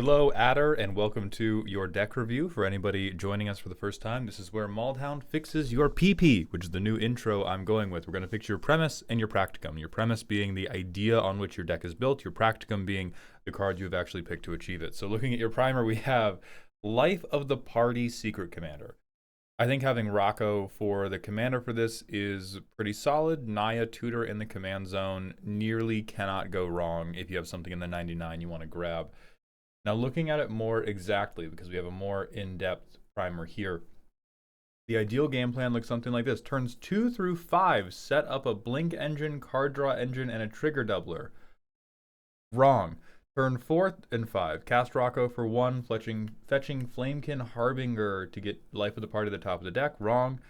Hello, Adder, and welcome to your deck review. For anybody joining us for the first time, this is where Maldhound fixes your PP, which is the new intro I'm going with. We're going to fix your premise and your practicum. Your premise being the idea on which your deck is built, your practicum being the cards you've actually picked to achieve it. So looking at your primer, we have Life of the Party Secret Commander. I think having Rocco for the commander for this is pretty solid. Naya, Tutor in the command zone nearly cannot go wrong if you have something in the 99 you want to grab. Now looking at it more exactly, because we have a more in-depth primer here, the ideal game plan looks something like this. Turns 2 through 5, set up a blink engine, card draw engine, and a trigger doubler. Wrong. Turn 4 and 5, cast Rocco for 1, fetching Flamekin Harbinger to get Life of the Party at the top of the deck. Wrong.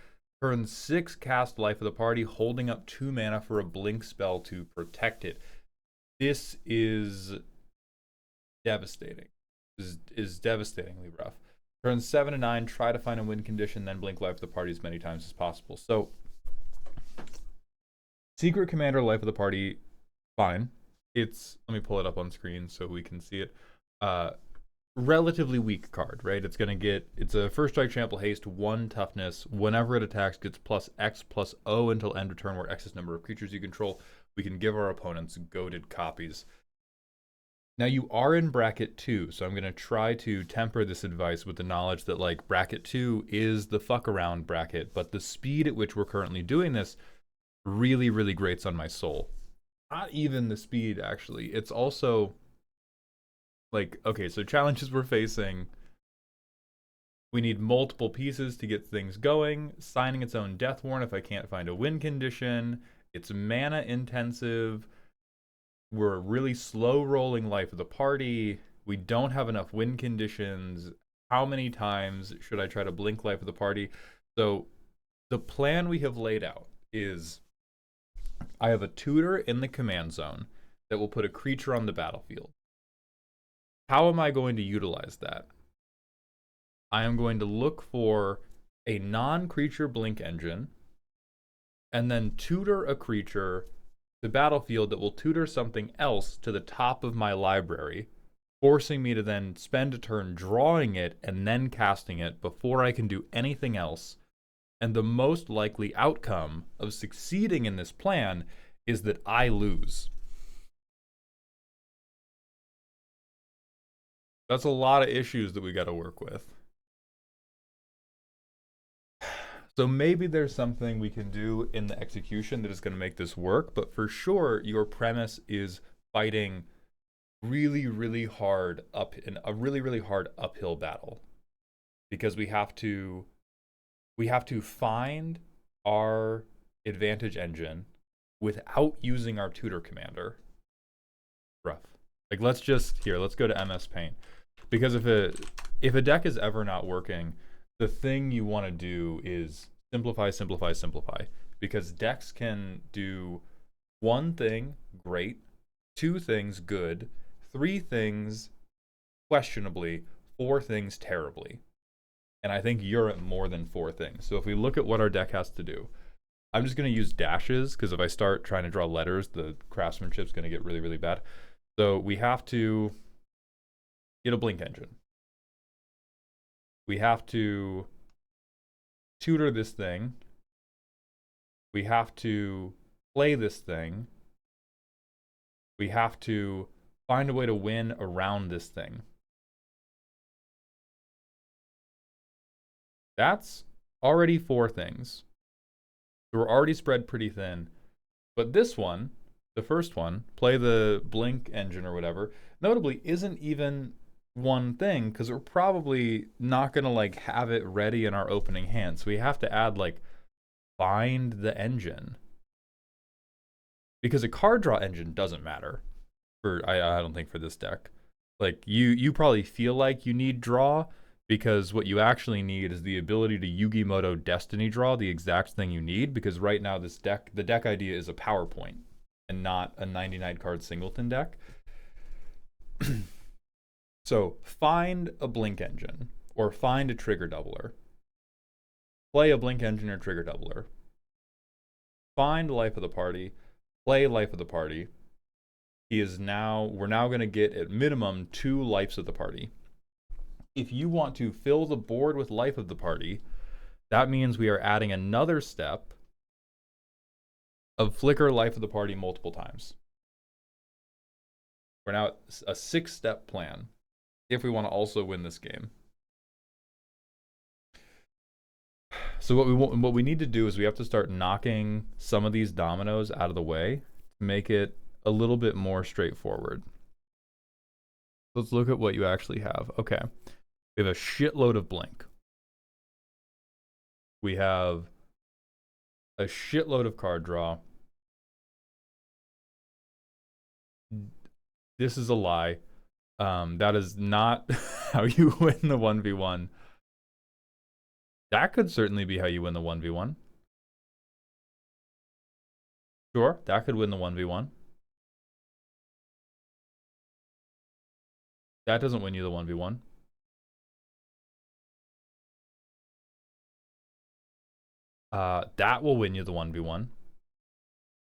Turn 6, cast Life of the Party, holding up 2 mana for a blink spell to protect it. This is devastating. Is devastatingly rough. Turns 7 and 9, try to find a win condition, then blink Life of the Party as many times as possible. So, Secret Commander Life of the Party, fine. It's, let me pull it up on screen so we can see it. Relatively weak card, right? It's gonna get, it's a first strike, trample, haste, 1 toughness. Whenever it attacks, gets plus X plus O until end of turn, where X is number of creatures you control. We can give our opponents goated copies. Now you are in bracket 2, so I'm going to try to temper this advice with the knowledge that like bracket 2 is the fuck around bracket, but the speed at which we're currently doing this really, really grates on my soul. Not even the speed, actually. It's also like, okay, so challenges we're facing. We need multiple pieces to get things going. Signing its own death warrant if I can't find a win condition. It's mana intensive. We're really slow rolling Life of the Party. We don't have enough win conditions. How many times should I try to blink Life of the Party? So the plan we have laid out is I have a Tutor in the command zone that will put a creature on the battlefield. How am I going to utilize that? I am going to look for a non-creature blink engine and then tutor a creature the battlefield that will tutor something else to the top of my library, forcing me to then spend a turn drawing it and then casting it before I can do anything else. And the most likely outcome of succeeding in this plan is that I lose. That's a lot of issues that we got to work with. So maybe there's something we can do in the execution that is going to make this work, but for sure your premise is fighting really, really hard up in a really, really hard uphill battle, because we have to find our advantage engine without using our tutor commander. Rough. Like let's go to MS Paint, because if a deck is ever not working, the thing you want to do is simplify, simplify, simplify. Because decks can do 1 thing great, 2 things good, 3 things questionably, 4 things terribly. And I think you're at more than 4 things. So if we look at what our deck has to do, I'm just going to use dashes, because if I start trying to draw letters, the craftsmanship's going to get really, really bad. So we have to get a blink engine. We have to tutor this thing. We have to play this thing. We have to find a way to win around this thing. That's already 4 things. So we're already spread pretty thin. But this one, the first one, play the blink engine or whatever, notably isn't even 1 thing, because we're probably not going to like have it ready in our opening hand. So we have to add like find the engine, because a card draw engine doesn't matter for I don't think for this deck. Like you probably feel like you need draw, because what you actually need is the ability to Yu-Gi-Moto Destiny draw, the exact thing you need, because right now the deck idea is a PowerPoint and not a 99 card singleton deck. So find a blink engine or find a trigger doubler. Play a blink engine or trigger doubler. Find Life of the Party. Play Life of the Party. We're now going to get at minimum 2 lives of the party. If you want to fill the board with life of the party, that means we are adding another step of flicker life of the party multiple times. We're now at a 6-step plan if we want to also win this game. So what we need to do is we have to start knocking some of these dominoes out of the way to make it a little bit more straightforward. Let's look at what you actually have. Okay. We have a shitload of blink. We have a shitload of card draw. This is a lie. That is not how you win the 1v1. That could certainly be how you win the 1v1. Sure, that could win the 1v1. That doesn't win you the 1v1. That will win you the 1v1.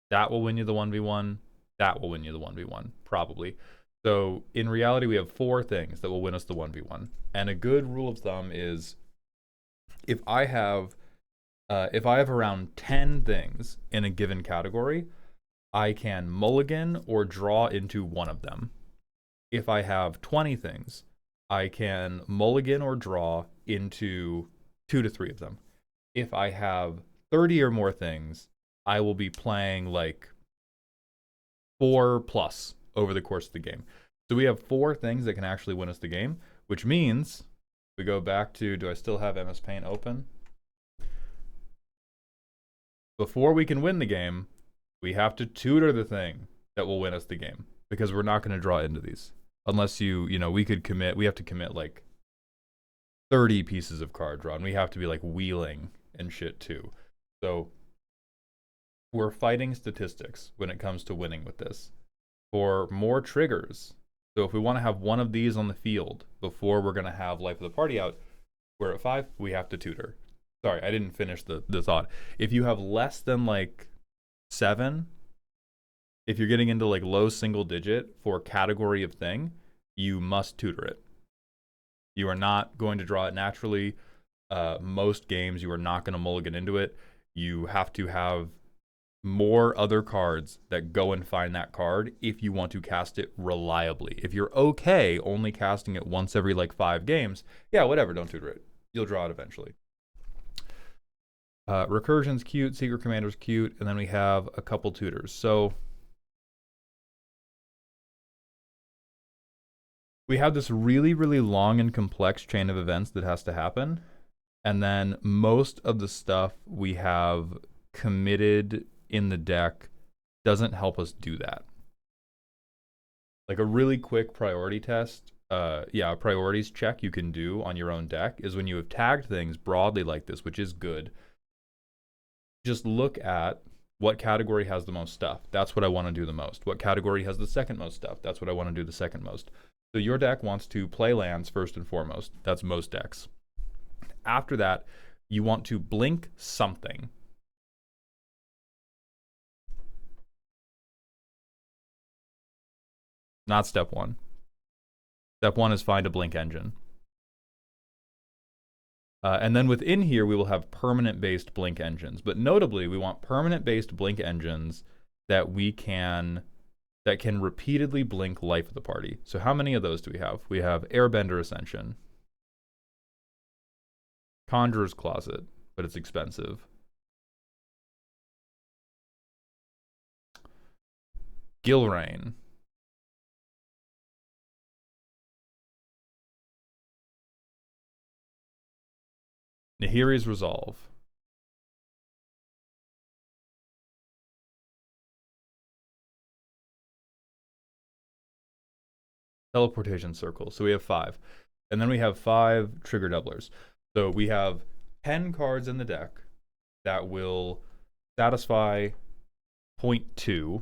That will win you the 1v1. That will win you the 1v1, probably. So in reality, we have 4 things that will win us the 1v1. And a good rule of thumb is if I have around 10 things in a given category, I can mulligan or draw into one of them. If I have 20 things, I can mulligan or draw into 2 to 3 of them. If I have 30 or more things, I will be playing like 4+ over the course of the game. So we have 4 things that can actually win us the game, which means we go back to, do I still have MS Paint open? Before we can win the game, we have to tutor the thing that will win us the game, because we're not going to draw into these. Unless we have to commit like 30 pieces of card draw, and we have to be like wheeling and shit too. So we're fighting statistics when it comes to winning with this. For more triggers, so if we want to have one of these on the field before we're going to have life of the party out, we're at 5, we have to tutor. Sorry, I didn't finish the thought. If you have less than like 7, if you're getting into like low single digit for category of thing, you must tutor it. You are not going to draw it naturally. Most games, you are not going to mulligan into it. You have to have more other cards that go and find that card if you want to cast it reliably. If you're okay only casting it once every like 5 games, yeah, whatever, don't tutor it. You'll draw it eventually. Recursion's cute, Secret Commander's cute, and then we have a couple tutors. So we have this really, really long and complex chain of events that has to happen. And then most of the stuff we have committed in the deck doesn't help us do that. Like a really quick priority test, a priorities check you can do on your own deck is when you have tagged things broadly like this, which is good. Just look at what category has the most stuff. That's what I want to do the most. What category has the second most stuff? That's what I want to do the second most. So your deck wants to play lands first and foremost. That's most decks. After that, you want to blink something. Not step 1. Step 1 is find a blink engine. And then within here, we will have permanent-based blink engines. But notably, we want permanent-based blink engines that can repeatedly blink life of the party. So how many of those do we have? We have Airbender Ascension, Conjurer's Closet, but it's expensive, Gilrain, Nahiri's Resolve, Teleportation Circle. So we have 5. And then we have 5 trigger doublers. So we have 10 cards in the deck that will satisfy point 2,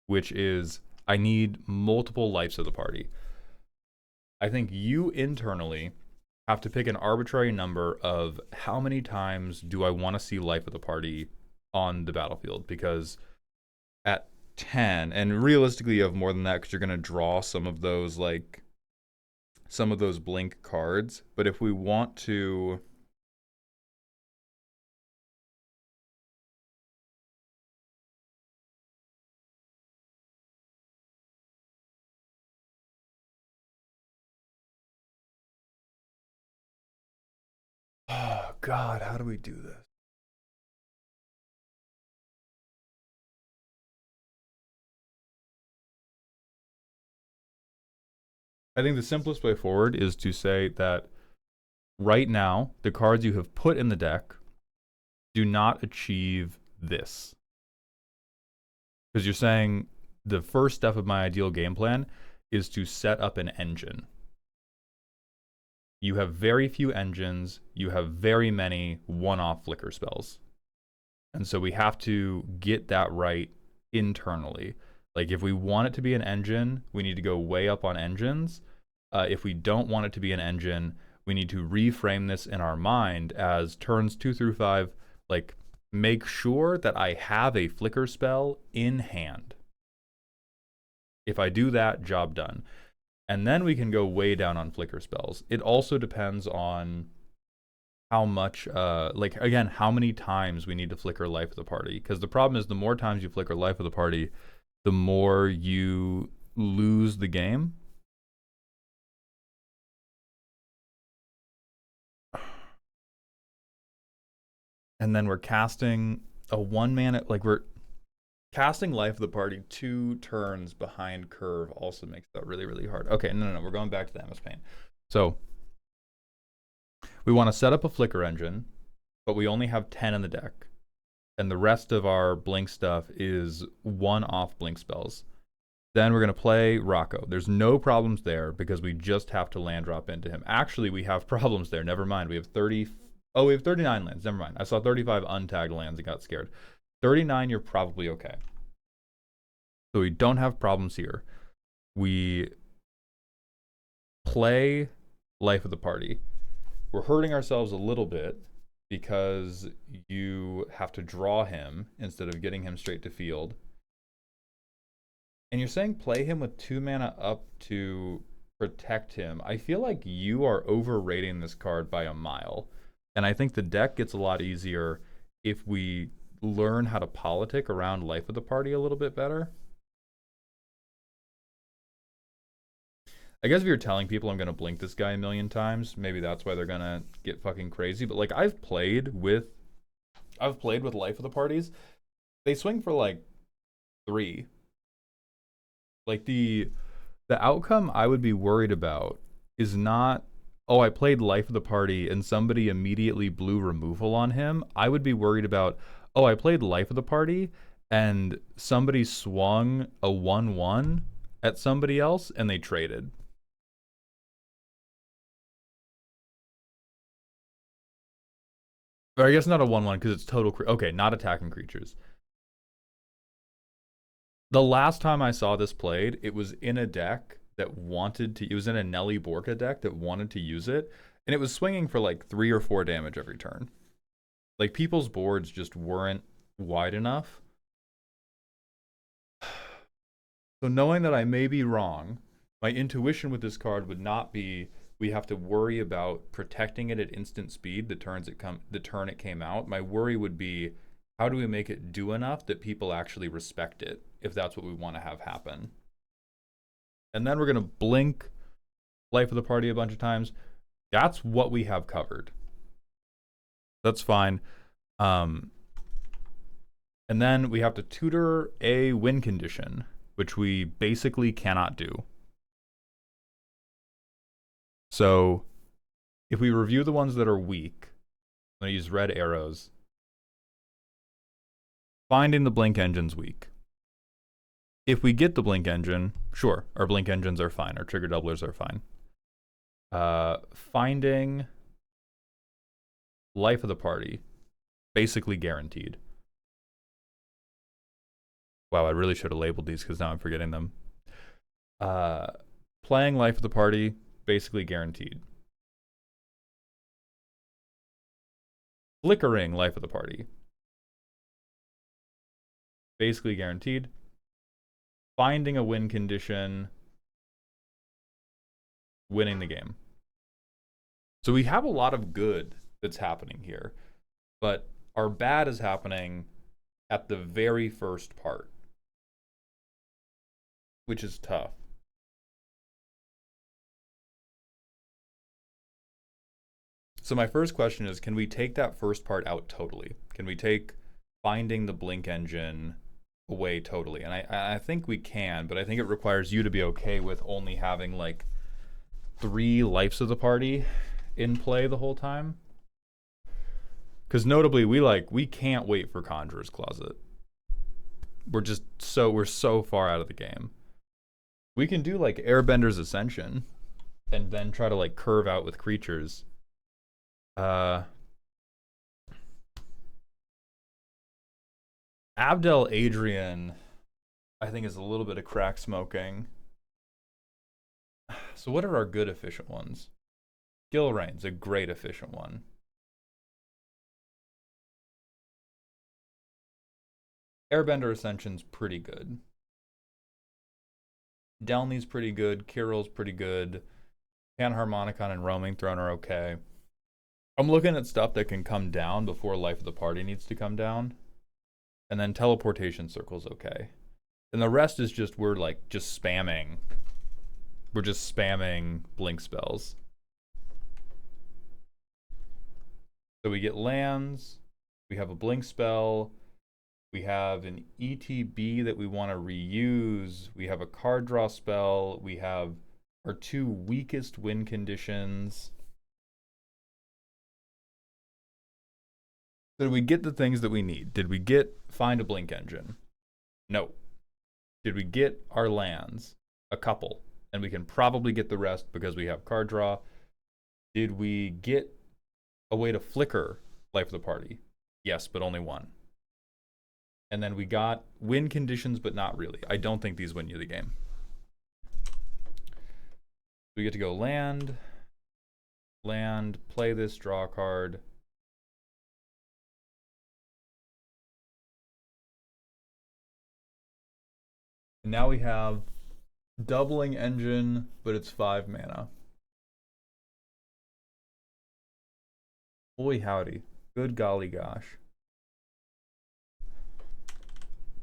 which is I need multiple lives of the party. I think you internally have to pick an arbitrary number of how many times do I want to see life of the party on the battlefield, because at 10, and realistically you have more than that because you're going to draw some of those blink cards. But if we want to, oh god, how do we do this? I think the simplest way forward is to say that right now the cards you have put in the deck do not achieve this. Because you're saying the first step of my ideal game plan is to set up an engine. You have very few engines, you have very many one-off flicker spells. And so we have to get that right internally. Like if we want it to be an engine, we need to go way up on engines. If we don't want it to be an engine, we need to reframe this in our mind as turns 2 through 5, like make sure that I have a flicker spell in hand. If I do that, job done. And then we can go way down on flicker spells. It also depends on how much, like again, how many times we need to flicker life of the party. Because the problem is the more times you flicker life of the party, the more you lose the game. And then we're casting a 1-mana, like we're casting life of the party 2 turns behind curve also makes that really, really hard. Okay, no, we're going back to the MS Paint. So we want to set up a flicker engine, but we only have 10 in the deck. And the rest of our blink stuff is one-off blink spells. Then we're going to play Rocco. There's no problems there because we just have to land drop into him. Actually, we have problems there. Never mind. We have 39 lands. Never mind. I saw 35 untagged lands and got scared. 39, you're probably okay. So we don't have problems here. We play life of the party. We're hurting ourselves a little bit because you have to draw him instead of getting him straight to field. And you're saying play him with 2 mana up to protect him. I feel like you are overrating this card by a mile. And I think the deck gets a lot easier if we learn how to politic around life of the party a little bit better. I guess if you're telling people I'm going to blink this guy a million times, maybe that's why they're going to get fucking crazy. But like I've played with life of the parties. They swing for like 3. Like the outcome I would be worried about is not, oh, I played life of the party and somebody immediately blew removal on him. I would be worried about, oh, I played life of the party and somebody swung a 1/1 at somebody else and they traded. Or I guess not a 1/1 because it's total. Okay, not attacking creatures. The last time I saw this played, it was in a deck that wanted to. It was in a Nelly Borka deck that wanted to use it, and it was swinging for like 3 or 4 damage every turn. Like people's boards just weren't wide enough. So knowing that I may be wrong, my intuition with this card would not be we have to worry about protecting it at instant speed the turn it came out. My worry would be how do we make it do enough that people actually respect it if that's what we want to have happen. And then we're going to blink life of the party a bunch of times. That's what we have covered. That's fine. And then we have to tutor a win condition, which we basically cannot do. So if we review the ones that are weak, I'm going to use red arrows. Finding the blink engine's weak. If we get the blink engine, sure, our blink engines are fine. Our trigger doublers are fine. Finding life of the party, basically guaranteed. Wow, I really should have labeled these because now I'm forgetting them. Playing life of the party, basically guaranteed. Flickering life of the party, basically guaranteed. finding a win condition, winning the game. So we have a lot of good that's happening here, but our bad is happening at the very first part, which is tough. So my first question is, can we take that first part out totally? Can we take finding the blink engine away totally? And I think we can, but I think it requires you to be okay with only having like 3 lives of the party in play the whole time. Because notably, we can't wait for Conjurer's Closet. We're so far out of the game. We can do like Airbender's Ascension and then try to like curve out with creatures. Abdel Adrian, I think, is a little bit of crack smoking. So what are our good efficient ones? Gilrain's a great efficient one. Airbender Ascension's pretty good. Delny's pretty good. Kirill's pretty good. Panharmonicon and Roaming Throne are okay. I'm looking at stuff that can come down before Life of the Party needs to come down. And then Teleportation Circle's okay. And the rest is just, we're just spamming blink spells. So we get lands, we have a blink spell, we have an ETB that we want to reuse, we have a card draw spell, we have our 2 weakest win conditions. Did we get the things that we need? Did we get find a blink engine? No. Did we get our lands? A couple. And we can probably get the rest because we have card draw. Did we get a way to flicker Life of the Party? Yes, but only 1. And then we got win conditions, but not really. I don't think these win you the game. We get to go land, play this, draw a card. And now we have doubling engine, but it's 5 mana. Holy howdy. Good golly gosh.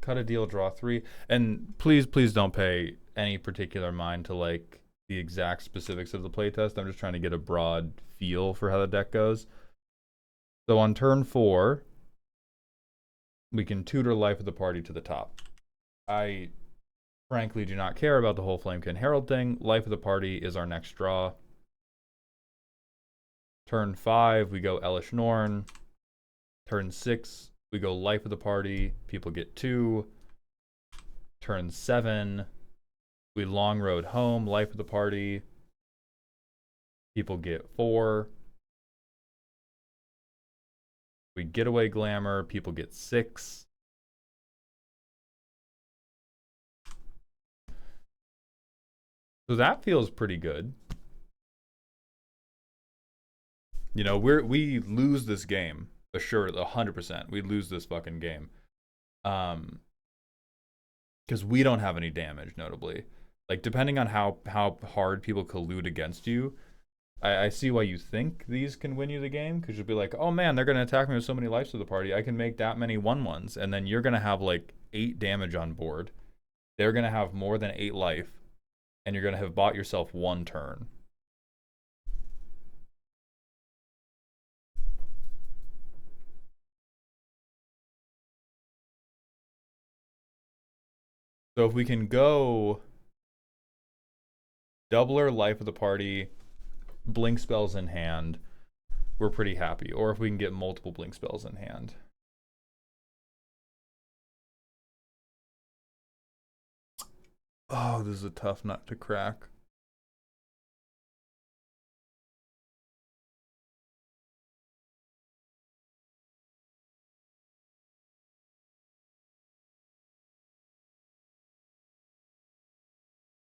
Cut a deal, draw 3. And please don't pay any particular mind to like the exact specifics of the playtest. I'm just trying to get a broad feel for how the deck goes. So on turn 4, we can tutor Life of the Party to the top. I frankly do not care about the whole Flamekin Herald thing. Life of the Party is our next draw. Turn 5, we go Elish Norn. Turn 6, we go Life of the Party. People get 2. Turn 7, we Long Road Home, Life of the Party. People get 4. We Getaway Glamour, people get 6. So that feels pretty good. You know, we lose this game, assured 100%. We lose this fucking game, because we don't have any damage. Notably, like depending on how hard people collude against you, I see why you think these can win you the game, because you'll be like, oh man, they're gonna attack me with so many lives to the party. I can make that many 1/1s, and then you're gonna have like 8 damage on board. They're gonna have more than 8 life, and you're gonna have bought yourself 1 turn. So if we can go doubler Life of the Party, blink spells in hand, we're pretty happy. Or if we can get multiple blink spells in hand. Oh, this is a tough nut to crack.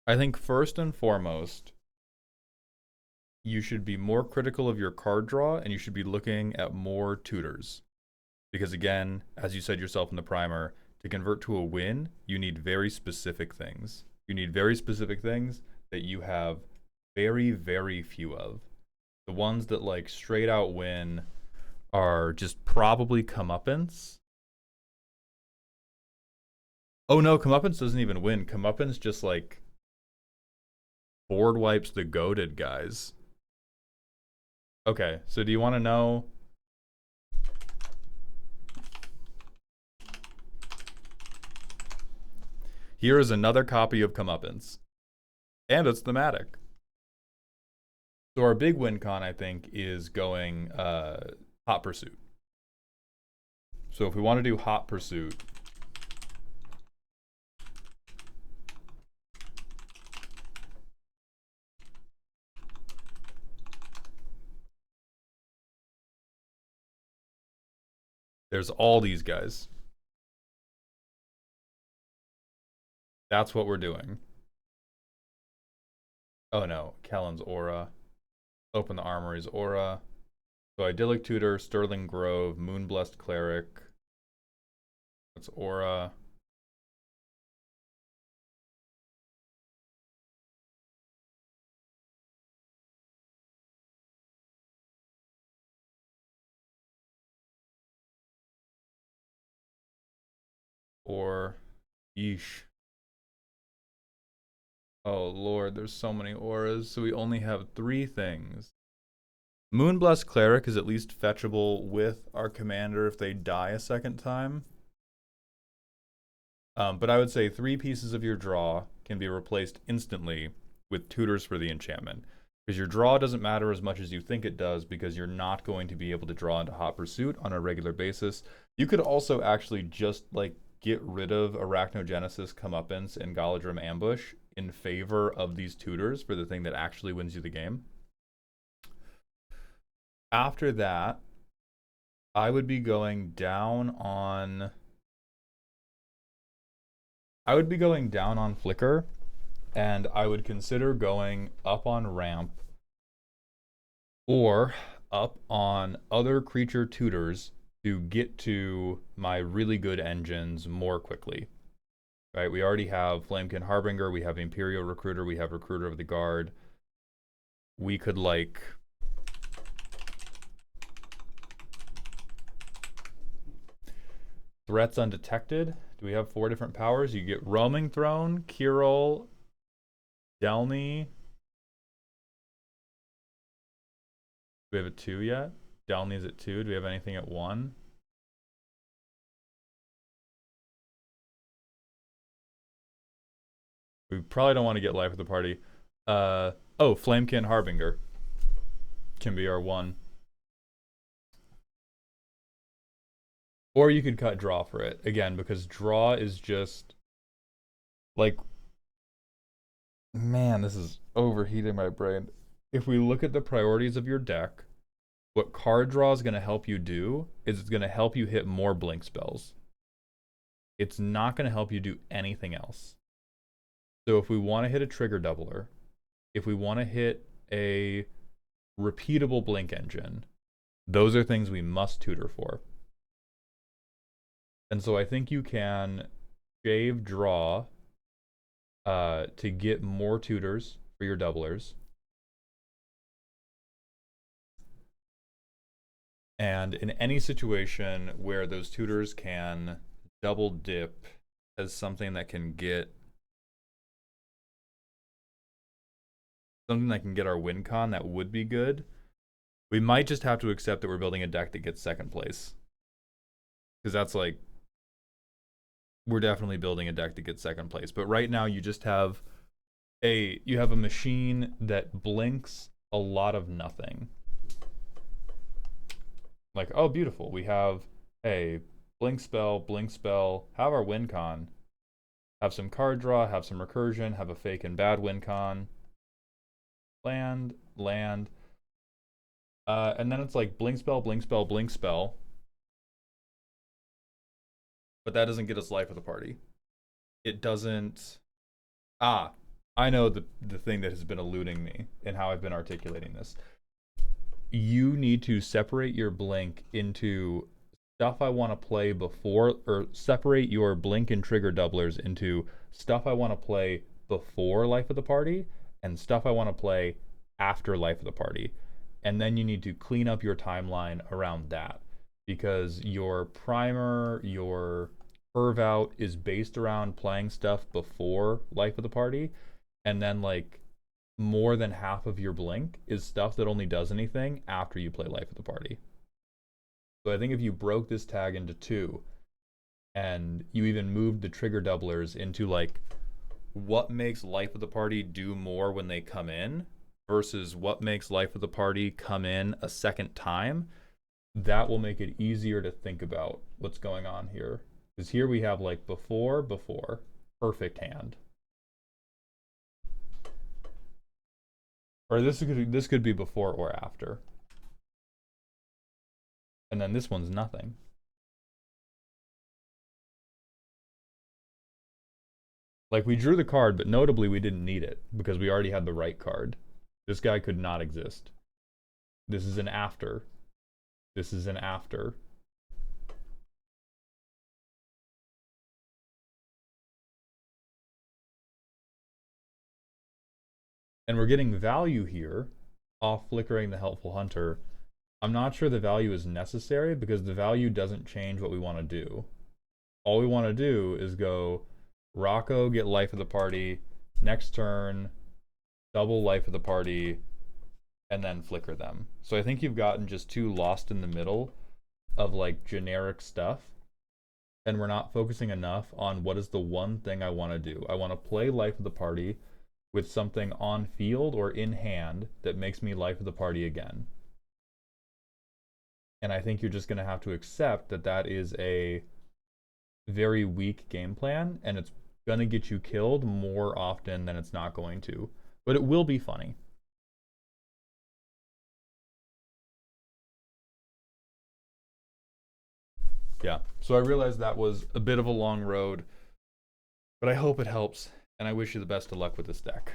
I think first and foremost, you should be more critical of your card draw, and you should be looking at more tutors. Because again, as you said yourself in the primer, To convert to a win, you need very specific things. You need very specific things that you have very, very few of. The ones that like straight out win are just probably comeuppance. Oh no, comeuppance doesn't even win. Comeuppance just like board wipes the goated guys. Okay, so do you want to know? Here is another copy of comeuppance. And it's thematic. So our big win con, I think, is going hot pursuit. So if we want to do hot pursuit, there's all these guys. That's what we're doing. Oh no, Kellen's aura. Open the armory's aura. So idyllic tutor, sterling grove, moonblessed cleric. That's aura. Or yeesh. Oh lord, there's so many auras. So we only have 3 things. Moonblessed Cleric is at least fetchable with our commander if they die a second time. But I would say 3 pieces of your draw can be replaced instantly with tutors for the enchantment. Because your draw doesn't matter as much as you think it does, because you're not going to be able to draw into Hot Pursuit on a regular basis. You could also actually just like get rid of Arachnogenesis, Comeuppance, and Galadrim Ambush in favor of these tutors for the thing that actually wins you the game. After that, I would be going down on Flicker, and I would consider going up on Ramp or up on other creature tutors to get to my really good engines more quickly. Right? We already have Flamekin Harbinger, we have Imperial Recruiter, we have Recruiter of the Guard. We could like Threats Undetected. Do we have 4 different powers? You get Roaming Throne, Kirol, Delny. Do we have a 2 yet? Delny's at 2. Do we have anything at 1? We probably don't want to get Life of the Party. Oh, Flamekin Harbinger can be our 1. Or you could cut draw for it, again, because draw is just, like, man, this is overheating my brain. If we look at the priorities of your deck, what card draw is going to help you do is it's going to help you hit more blink spells. It's not going to help you do anything else. So if we want to hit a trigger doubler, if we want to hit a repeatable blink engine, those are things we must tutor for. And so I think you can shave draw to get more tutors for your doublers. And in any situation where those tutors can double dip as something that can get our win con, that would be good. We might just have to accept that we're building a deck that gets second place. Because that's like, we're definitely building a deck that gets second place. But right now you just have a machine that blinks a lot of nothing. Like, oh, beautiful. We have a blink spell, have our win con, have some card draw, have some recursion, have a fake and bad win con, land, and then it's like blink spell. But that doesn't get us Life of the Party. It doesn't. I know the thing that has been eluding me and how I've been articulating this. You need to separate your blink into stuff I want to play before, or separate your blink and trigger doublers into stuff I want to play before Life of the Party and stuff I want to play after Life of the Party. And then you need to clean up your timeline around that because your primer, your curve out is based around playing stuff before Life of the Party, and then like more than half of your blink is stuff that only does anything after you play Life of the Party. So I think if you broke this tag into two and you even moved the trigger doublers into like what makes Life of the Party do more when they come in versus what makes Life of the Party come in a second time, that will make it easier to think about what's going on here. Because here we have like before, perfect hand. Or this could be before or after. And then this one's nothing. Like we drew the card, but notably we didn't need it because we already had the right card. This guy could not exist. This is an after. This is an after. And we're getting value here off flickering the Helpful Hunter. I'm not sure the value is necessary because the value doesn't change what we want to do. All we want to do is go Rocco, get Life of the Party, next turn, double Life of the Party, and then flicker them. So I think you've gotten just too lost in the middle of like generic stuff, and we're not focusing enough on what is the one thing I want to do. I want to play Life of the Party with something on field or in hand that makes me Life of the Party again. And I think you're just going to have to accept that that is a very weak game plan, and it's going to get you killed more often than it's not going to. But it will be funny. Yeah, so I realized that was a bit of a long road, but I hope it helps, and I wish you the best of luck with this deck.